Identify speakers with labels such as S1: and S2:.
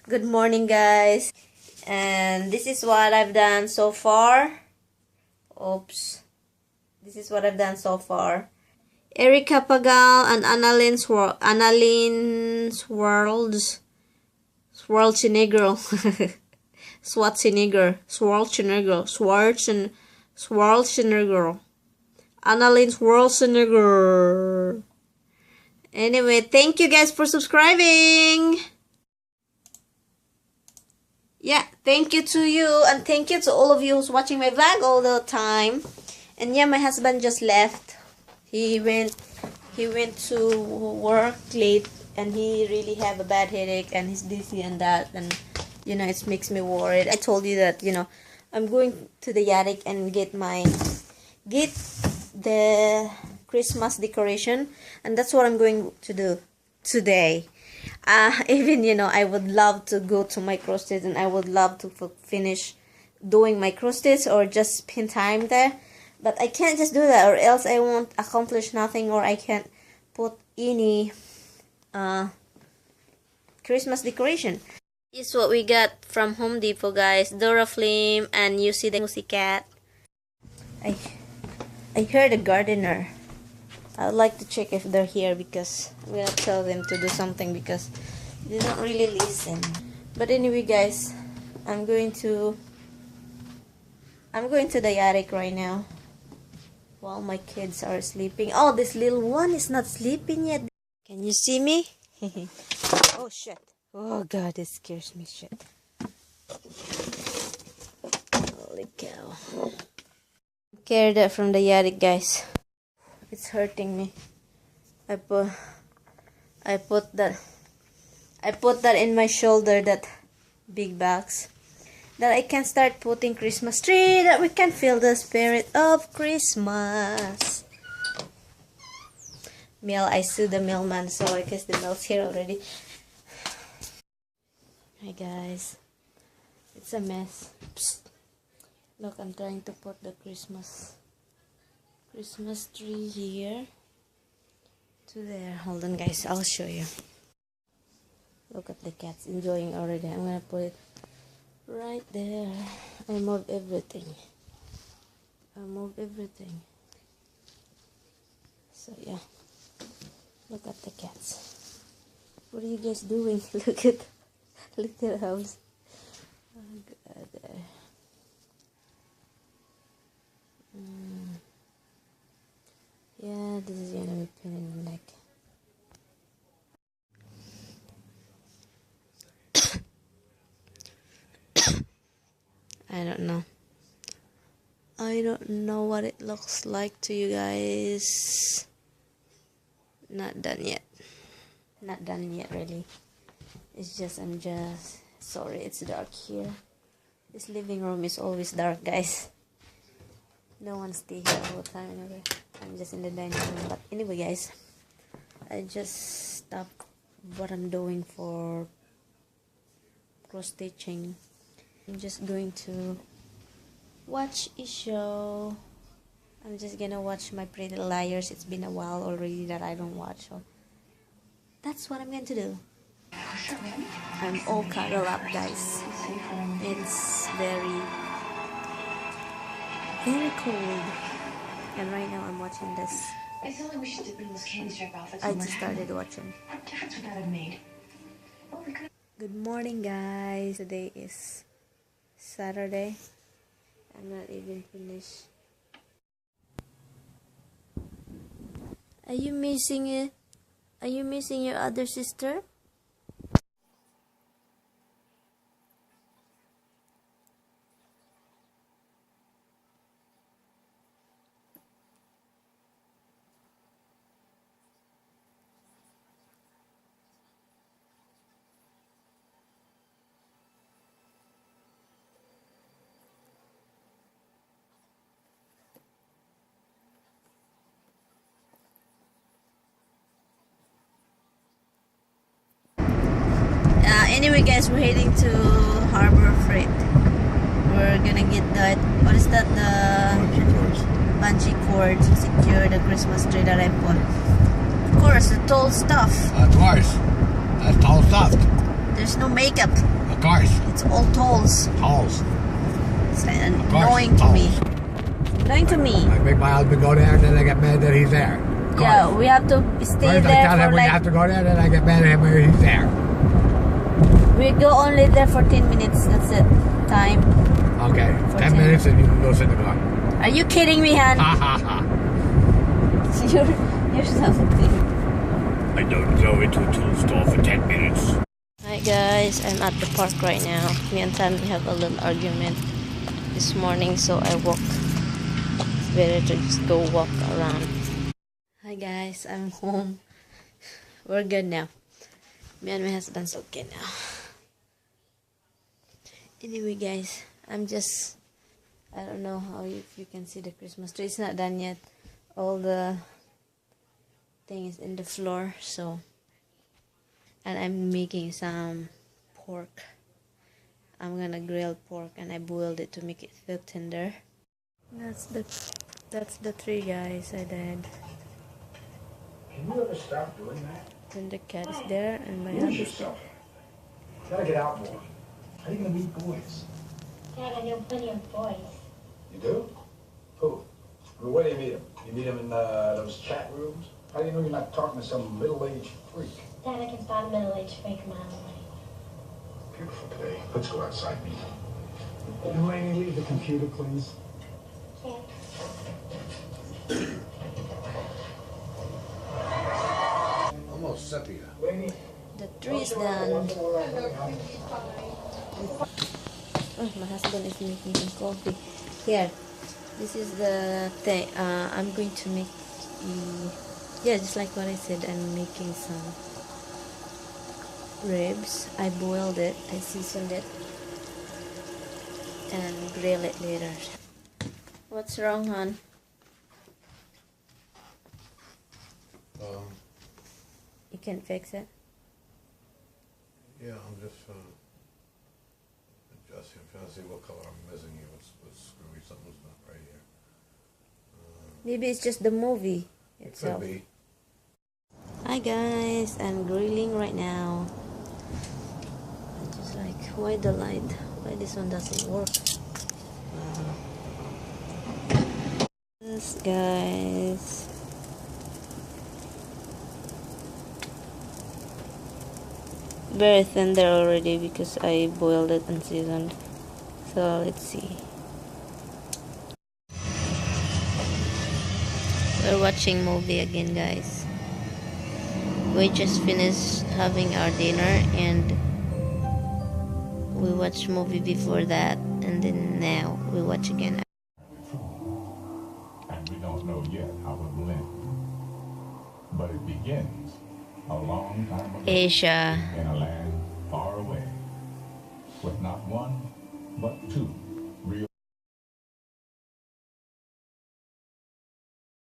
S1: Good morning, guys. And this is what I've done so far. Oops. This is what I've done so far. Erica Pagal and Annalyn Schwarzenegger. Annalyn Schwarzenegger. Anyway, thank you guys for subscribing. Yeah, thank you to you, and thank you to all of you who's watching my vlog all the time. And yeah, my husband just left. He went to work late, and he really have a bad headache, and he's dizzy and that, and you know, it makes me worried. I told you that, you know, I'm going to the attic and get the Christmas decoration, and that's what I'm going to do today. Even, you know, I would love to go to my cross stitch, and I would love to finish doing my cross stitch or just spend time there, but I can't just do that, or else I won't accomplish nothing, or I can't put any Christmas decoration. This is what we got from Home Depot, guys. Dora Flame, and you see the Pussycat. I heard a gardener. I'd like to check if they're here, because I'm gonna tell them to do something, because they don't really listen. But anyway, guys, I'm going to the attic right now while my kids are sleeping. Oh, this little one is not sleeping yet. Can you see me? Oh shit. Oh god, it scares me shit. Holy cow. Carry that from the attic, guys. It's hurting me. I put that in my shoulder, that big box, that I can start putting Christmas tree, that we can feel the spirit of Christmas. Mail, I sued the mailman, so I guess the mail's here already. Hi guys, it's a mess. Psst. Look, I'm trying to put the Christmas tree here to there. Hold on, guys, I'll show you. Look at the cats enjoying already. I'm gonna put it right there. I move everything. So yeah, look at the cats. What are you guys doing? Look at the house. Oh god. Yeah, this is gonna be pain in the neck. I don't know what it looks like to you guys. Not done yet, really. It's just, I'm just sorry, it's dark here. This living room is always dark, guys. No one stay here all the time anyway. I'm just in the dining room. But anyway, guys, I just stopped what I'm doing for cross stitching. I'm just going to watch a show. I'm just gonna watch My Pretty Liars. It's been a while already that I don't watch, so that's what I'm going to do. I'm all cuddled up, guys. It's very cold, and right now I'm watching this.
S2: I feel like we should dip in those candy stripe outfits.
S1: I just started watching.
S2: What difference would that have made? Well, we could.
S1: Good morning, guys. Today is Saturday. I'm not even finished. Are you missing it? Are you missing your other sister? Anyway, guys, we're heading to Harbor Freight. We're gonna get that. What is that? The bungee cord to secure the Christmas tree that I put. Of course, the tall stuff.
S3: Twice. That's tall stuff.
S1: There's There's no makeup.
S3: Of course.
S1: It's all tolls.
S3: Tolls.
S1: It's annoying to me. Annoying to me.
S3: I make my husband go there, and then I get mad that he's there.
S1: Yeah, we have to stay
S3: First
S1: there
S3: I tell
S1: for
S3: him we
S1: like...
S3: have to go there, then I get mad at him when he's there.
S1: We go only there for 10 minutes. That's it. Time.
S3: Okay, 10
S1: 10
S3: minutes and you can go sit in the car.
S1: Are you kidding me, Han?
S3: Ha ha ha.
S1: You're something.
S3: I don't go into a tool store for 10 minutes.
S1: Hi guys, I'm at the park right now. Me and Tammy have a little argument this morning, so I walk. It's better to just go walk around. Hi guys, I'm home. We're good now. Me and my husband's okay now. Anyway guys, I don't know how if you can see the Christmas tree. It's not done yet. All the thing is in the floor, so... And I'm making some pork. I'm gonna grill pork, and I boiled it to make it feel tender. That's the tree, guys. I did.
S3: Can you ever stop doing that?
S1: Then the cat is there, and my
S3: Lose
S1: hubby's there.
S3: yourself. You gotta get out more. How are you gonna meet boys?
S4: Dad, I know plenty of boys.
S3: You do? Who? I mean, where do you meet them? You meet them in those chat rooms? How do you know you're not talking to some middle-aged freak?
S4: Dad, I can spot a middle-aged freak a mile away.
S3: Beautiful day. Let's go outside and meet them.
S5: And Laney, leave the computer, please.
S4: Can't.
S3: Almost sepia.
S5: Laney,
S1: The tree is done. Oh, my husband is making some coffee. Here, this is the thing. I'm going to make. Yeah, just like what I said, I'm making some ribs. I boiled it, I seasoned it, and grill it later. What's wrong, hon? You can't fix it?
S6: Yeah, I'm just adjusting. I'm trying to see what color I'm missing here. What's screwy? Something's not right here.
S1: Maybe it's just the movie
S6: It
S1: itself.
S6: could be.
S1: Hi guys, I'm grilling right now. I'm just like, why the light? Why this one doesn't work? Yes, guys. Very tender already because I boiled it and seasoned. So let's see. We're watching movie again, guys. We just finished having our dinner and we watched movie before that, and then now we watch again.
S7: And we don't know yet how it will end. But it begins a long time ago
S1: Asia.
S7: in a land far away with not one, but two